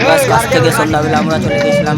গাছ থেকে সন্ধ্যাবেলা আমরা চলে গেছিলাম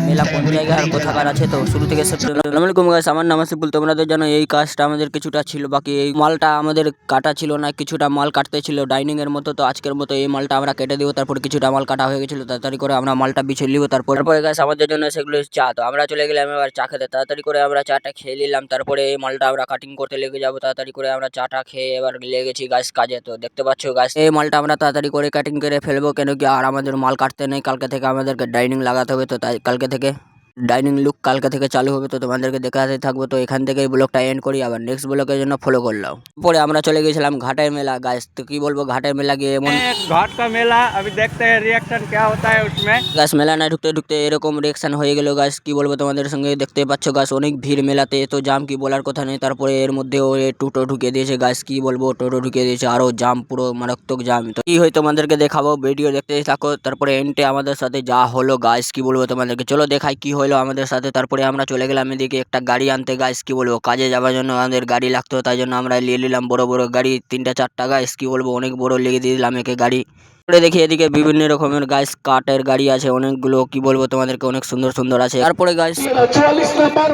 মেলা কোন জায়গায় আর কোথাকার আছে তো শুরু থেকে আসসালামু আলাইকুম গাইস, আমার নাম আসিফুল। তোমরা তো জানো এই কাজটা আমাদের কিছুটা ছিল বাকি, এই মালটা আমাদের কাটা ছিল না, কিছুটা মাল কাটতে ছিল ডাইনিং এর মতো। তো আজকের মতো এই মালটা আমরা কেটে দিব, তারপর কিছুটা মাল কাটা হয়ে গেছিল, তাড়াতাড়ি করে আমরা মালটা বিছিয়ে নিব। তারপরে গাইস আমাদের জন্য সেগুলো চা, তো আমরা চলে গেলাম এবার চা খেতে। তাড়াতাড়ি করে আমরা চাটা খেয়ে নিলাম, তারপরে এই মালটা আমরা কাটিং করতে লেগে যাবো। তাড়াতাড়ি করে আমরা চাটা খেয়ে এবার লেগেছি গাছ কাজে। তো দেখতে পাচ্ছ গাছ, এই মালটা আমরা তাড়াতাড়ি করে কাটিং করে ফেলবো, কেন কি আর আমাদের মাল কাটতে নেই। কালকে থেকে আমাদেরকে ডাইনিং লাগাতে হবে, তো তাই কালকে থেকে ডাইনিং লুক কালকে থেকে চালু হবে। তো তোমাদেরকে দেখাতে থাকবো। তো এখান থেকে এই ব্লগটা এন্ড করি, আবার নেক্সট ব্লগের জন্য ফলো করলাম। পরে আমরা চলে গেছিলাম ঘাটের মেলা গাইস। তো কি বলবো, ঘাটের মেলা গিয়ে এমন घाट का मेला अभी देखते हैं रिएक्शन क्या होता है उसमें। গাছ মেলা না ঢুকতে ঢুকতে এরকম রিয়েকশন হয়ে গেল গাছ। কি বলবো তোমাদের সঙ্গে, দেখতে পাচ্ছ গাছ অনেক ভিড় মেলাতে, তো জাম কি বলার কথা নেই। তারপরে এর মধ্যেও টোটো ঢুকে দিয়েছে গাছ, কি বলবো টোটো ঢুকে দিয়েছে, আরো জাম, পুরো মারাত্মক জাম। তো কি হয় তোমাদেরকে দেখাবো, ভিডিও দেখতে থাকো। তারপরে এন্টে আমাদের সাথে যা হলো গাছ, কি বলবো তোমাদেরকে, চলো দেখাই কি হলো আমাদের সাথে। তারপরে আমরা চলে গেলাম এদিকে একটা গাড়ি আনতে গাছ, কি বলবো কাজে যাওয়ার জন্য আমাদের গাড়ি লাগতো, তাই জন্য আমরা নিয়ে নিলাম বড় বড় গাড়ি, 3টা 4টা গাছ, কি বলবো অনেক বড় লেগে দিয়ে দিলাম একে গাড়ি। দেখি এদিকে বিভিন্ন রকমের গাইস কাঠের গাড়ি আছে অনেকগুলো, কি বলবো তোমাদেরকে অনেক সুন্দর সুন্দর আছে। তারপরে গাইস 40 নম্বর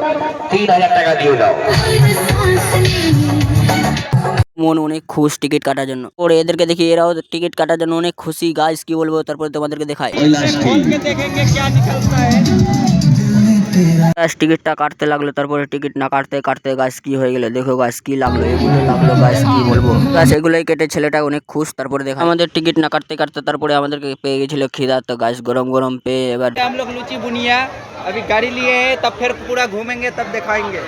3000 টাকা দিয়ে দাও। মন অনেক খুশ টিকিট কাটার জন্য। পরে এদেরকে দেখি এরাও টিকিট কাটার জন্য অনেক খুশি গাইস, কি বলবো। তারপরে তোমাদেরকে দেখাই खोल के देखेंगे क्या निकलता है। গাছ টিকিটটা কাটতে লাগলো। তারপরে টিকিট না কাটতে কাটতে গাছ কি হয়ে গেল, দেখো গাছ কি লাগলো, এগুলো লাগলো গাছ, কি বলবো গাছ এগুলোই কেটে ছেলেটা অনেক খুশ। তারপরে দেখো আমাদের টিকিট না কাটতে কাটতে তারপরে আমাদেরকে পেয়ে গেছিল খিদা, তো গাছ গরম গরম পেয়ে এবার हम लोग लुची बुनिया अभी गाड़ी लिए हैं, तब फिर पूरा घूमेंगे तब दिखाएंगे।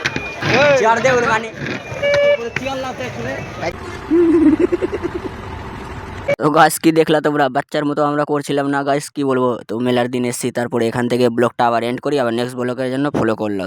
তো গাছ কি দেখলা তোমরা, বাচ্চার মতো আমরা করছিলাম না গাছ, কি বলবো। তো মেলার দিন এসছি, তারপরে এখান থেকে ব্লগটা আবার এন্ড করি, আবার নেক্সট ব্লগের জন্য ফলো করলো।